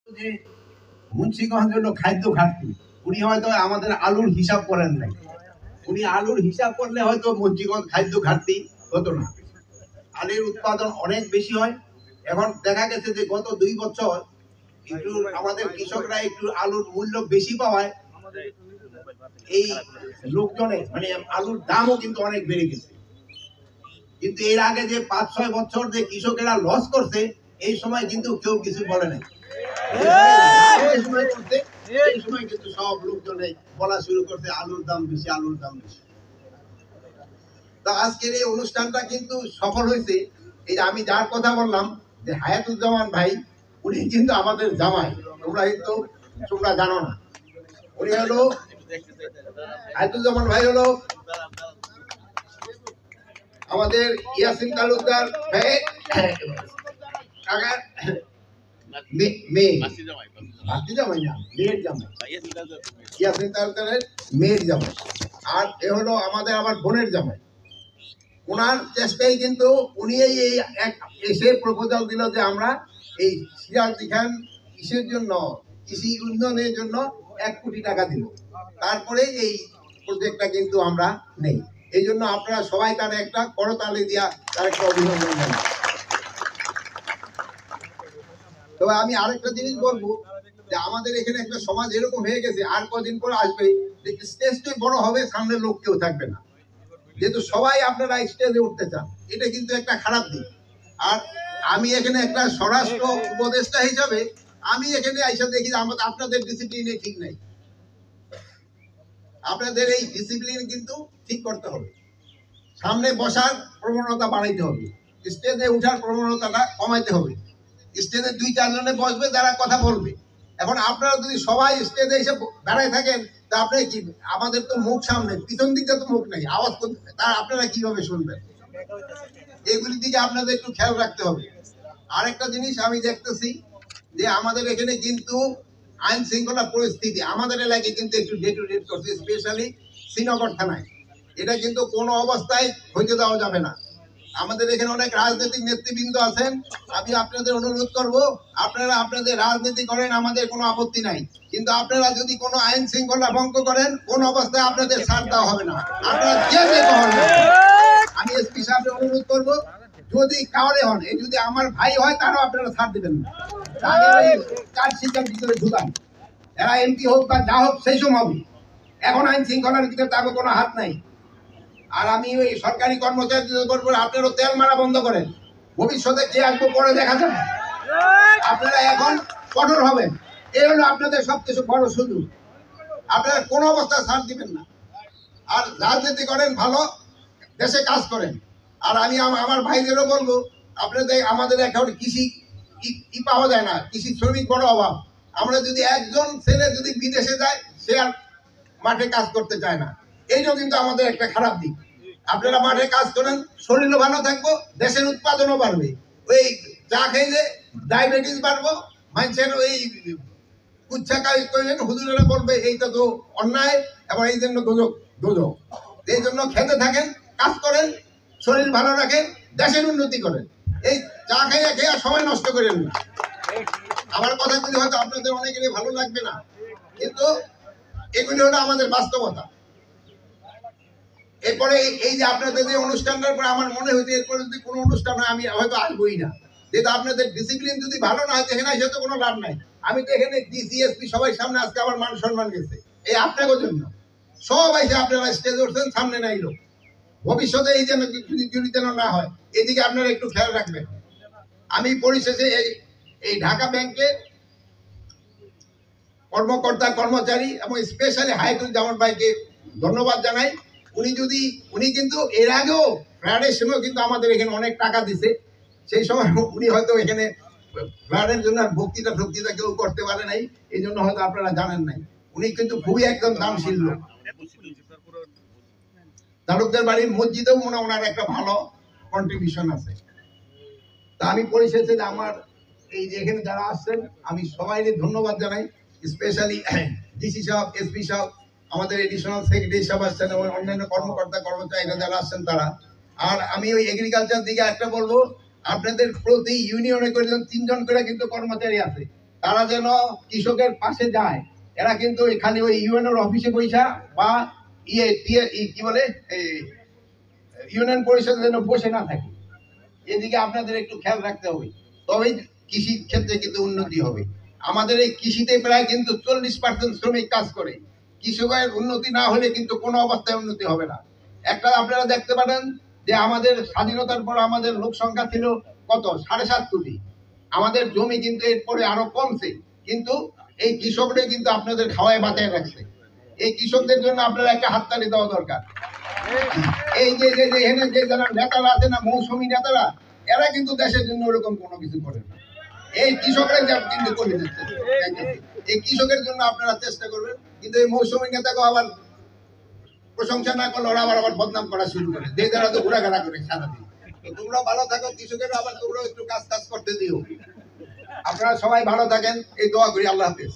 যে মুন্সিগঞ্জ হলো খাদ্য ঘাটতি, উনি হয়তো আমাদের আলুর হিসাব করেন নাই। উনি আলুর হিসাব করলে হয়তো মুন্সিগঞ্জ খাদ্য ঘাটতি হতো না। আলুর উৎপাদন অনেক বেশি হয়। এখন দেখা গেছে যে গত 2 বছর একটু আমাদের কৃষকরা একটু আলুর মূল্য বেশি পাওয়ায় এই লোকজনে মানে আলুর দামও কিন্তু অনেক বেড়ে গেছে। কিন্তু এর আগে যে 5-6 বছর যে কৃষকেরা লস করছে, এই সময় কিন্তু কেউ কিছু বলে নাই। এই সময় কিন্তু সব লোকজনে বলা শুরু করছে আলুর দাম বেশি, আলুর দাম বেশি। তা আজকের এই অনুষ্ঠানটা কিন্তু সফল হয়েছে। এই যে আমি যার কথা বললাম যে হায়াতুজ্জামান ভাই, উনি কিন্তু আমাদের জামাই। তোমরা জানো না, উনি হলো হায়াতুজ্জামান ভাই হলো আমাদের ইয়াসিন তালুকদার ভাই মেয়ের জামাই, আর এ হলো আমাদের আবার বোনের জামাই। ওনার চেষ্টায় কিন্তু উনি এসে প্রপোজাল দিল যে আমরা এই সিরাজদি খান কিসের জন্য, কৃষি উন্নয়নের জন্য 1 কোটি টাকা দিব। তারপরে এই প্রজেক্টটা কিন্তু আমরা নেই। এই জন্য আপনারা সবাই তার একটা করতালি দিয়া তার একটা অভিনন্দন জানান। তবে আমি আরেকটা জিনিস বলবো যে আমাদের এখানে একটা সমাজ এরকম হয়ে গেছে, আর কদিন পরে আসবে যে স্টেজটাই বড় হবে, সামনে লোক কেউ থাকবে না। যেহেতু সবাই আপনারা স্টেজে উঠতে চান, এটা কিন্তু একটা খারাপ দিক। আর আমি এখানে একটা স্বরাষ্ট্র উপদেষ্টা হিসাবে আমি এখানে আইসা দেখি যে আপনাদের ডিসিপ্লিনে ঠিক নাই। আপনাদের এই ডিসিপ্লিন কিন্তু ঠিক করতে হবে। সামনে বসার প্রবণতা বাড়াইতে হবে, স্টেজে উঠার প্রবণতাটা কমাইতে হবে। স্টেজে 2-4 জনে বসবে যারা কথা বলবে। এখন আপনারা যদি সবাই স্টেজে এসে দাঁড়ায় থাকেন, তা আপনি কি, আমাদের তো মুখ সামনে, পিছন দিকে তো মুখ নেই, আওয়াজ করতে, তা আপনারা কিভাবে শুনবেন? এগুলির দিকে আপনাদের একটু খেয়াল রাখতে হবে। আরেকটা জিনিস আমি দেখতেছি যে আমাদের এখানে কিন্তু আইন শৃঙ্খলা পরিস্থিতি আমাদের এলাকায় কিন্তু একটু ডেটোরেট করছে, স্পেশালি শ্রীনগর থানায়। এটা কিন্তু কোনো অবস্থায় হইতে দেওয়া যাবে না। আমাদের এখানে অনেক রাজনৈতিক নেতৃবৃন্দ আছেন, আমি আপনাদের অনুরোধ করব, আপনারা আপনাদের রাজনীতি করেন, আমাদের কোনো আপত্তি নাই। কিন্তু আপনারা যদি কোনো আইন শৃঙ্খলা ভঙ্গ করেন, কোন অবস্থায় আপনাদের ছাড় দেওয়া হবে না। আপনারা জেলে হবে। আমি এসপি সাহেবকে অনুরোধ করব, যদি কাউরে হন, এই যদি আমার ভাই হয়, তারও আপনারা ছাড় দিবেন না। চার্জশিটের ভিতরে ঢুকান, এরা এমপি হোক বা যা হোক, সেই সময় হবে। এখন আইন শৃঙ্খলার ভিতরে তাকে কোনো হাত নাই। আর আমি ওই সরকারি কর্মচারীদের বলবো, আপনারও তেল মারা বন্ধ করেন। ভবিষ্যতে যে আসবো পরে দেখা যাবে। আপনারা এখন কঠোর হবেন, এই হলো আপনাদের সবকিছু বড় সুযোগ। আপনারা কোনো অবস্থায় ছাড় দিবেন না। আর রাজনীতি করেন, ভালো দেশে কাজ করেন। আর আমি আমার ভাইদেরও বলবো, আপনাদের আমাদের এখন কৃষি পাওয়া যায় না, কৃষি শ্রমিক বড় অভাব। আমরা যদি একজন ছেলে যদি বিদেশে যায়, সে আর মাঠে কাজ করতে চায় না। এইটাও কিন্তু আমাদের একটা খারাপ দিক। আপনারা মাঠে কাজ করেন, শরীরও ভালো থাকবো, দেশের উৎপাদনও বাড়বে। ওই চা খাইলে ডায়াবেটিস বাড়বো, মানুষের ওই কুচ্ছা কাজ করলেন, হুজুরেরা বলবে এইটা তো অন্যায়, এবং এই জন্য দোজক। এই জন্য খেতে থাকেন, কাজ করেন, শরীর ভালো রাখেন, দেশের উন্নতি করেন। এই চা খাইয়া খেয়ে সময় নষ্ট করেন না। আমার কথাগুলি হয়তো আপনাদের অনেকেরই ভালো লাগবে না, কিন্তু এগুলি হলো আমাদের বাস্তবতা। এরপরে এই যে আপনাদের যে অনুষ্ঠানটার পরে আমার মনে হয়েছে এরপরে যদি কোনো অনুষ্ঠান হয়, আমি হয়তো আসবোই না। যেহেতু আপনাদের ডিসিপ্লিন যদি ভালো না হয়, এখানে এসে তো কোনো লাভ নাই। আমি তো এখানে ডিসিএসপি সবাই সামনে আজকে আমার মান সম্মান গেছে, এই আপনাদের জন্য। সবাই যে আপনারা স্টেজে উঠছেন, সামনে নাই লোক। ভবিষ্যতে এই যেন যদি যেন না হয়, এদিকে আপনারা একটু খেয়াল রাখবেন। আমি পরিশেষে এই ঢাকা ব্যাংকের কর্মকর্তা কর্মচারী এবং স্পেশালি হায়াতুজ্জামান ভাইকে ধন্যবাদ জানাই। উনি কিন্তু এর আগেও ফ্ল্যাটের সময় কিন্তু আমাদের এখানে অনেক টাকা দিছে। সেই সময় উনি হয়তো এখানে ফ্ল্যাটের জন্য বক্তৃতা কেউ করতে পারে নাই, এই জন্য হয়তো আপনারা জানেন নাই। উনি কিন্তু খুবই একদম দানশীল লোক। তালুকদার বাড়ির মসজিদেও ওনার একটা ভালো কন্ট্রিবিউশন আছে। তা আমি পরিশেষে আমার এই যে এখানে যারা আসছেন, আমি সবাইকে ধন্যবাদ জানাই। স্পেশালি ডিসি সাহেব, এসপি সাহেব, আমাদের এডিশনাল সেক্রেটারি সাহেব আসছেন, এবং অন্যান্য কর্মকর্তা কর্মচারীরা যারা আসছেন তারা। আর আমি ওই এগ্রিকালচার দিকে একটা বলবো, আপনাদের প্রতি ইউনিয়নে করে 3 জন করে কিন্তু কর্মচারী আছে। তারা যেন কৃষকের পাশে যায়। এরা কিন্তু খালি ওই ইউএনএর অফিসে বৈশা বা কি বলে ইউনিয়ন পরিষদে যেন বসে না থাকে। এদিকে আপনাদের একটু খেয়াল রাখতে হবে, তবেই কৃষি ক্ষেত্রে কিন্তু উন্নতি হবে। আমাদের এই কৃষিতে প্রায় কিন্তু 40% শ্রমিক কাজ করে। কৃষকের উন্নতি না হলে কিন্তু কোনো অবস্থায় উন্নতি হবে না। একটা আপনারা দেখতে পারেন যে আমাদের স্বাধীনতার পর আমাদের লোক সংখ্যা ছিল কত, 7.5 কোটি। আমাদের জমি কিন্তু এরপরে আরো কমছে, কিন্তু এই কৃষকরা কিন্তু আপনাদের খাওয়ায় বাঁচায় রাখছে। এই কৃষকদের জন্য আপনারা একটা হাততালি দেওয়া দরকার। এই যে যে যে এখানে যে যারা নেতারা আছে না, মৌসুমী নেতারা, এরা কিন্তু দেশের জন্য ওরকম কোনো কিছু করে না। এই কৃষকরা কিন্তু করে দিচ্ছে। এই কৃষকের জন্য আপনারা চেষ্টা করবেন, কিন্তু এই মৌসুমী নেতাকে আবার প্রশংসা না করলে ওরা আবার বদনাম করা শুরু করে, যে যারা তো ঘোরাঘেরা করে সারাদিন। তোমরা ভালো থাকো, কৃষকের আবার তোমরা একটু কাজ করতে দিও। আপনারা সবাই ভালো থাকেন, এই দোয়া করি। আল্লাহ হাফেজ।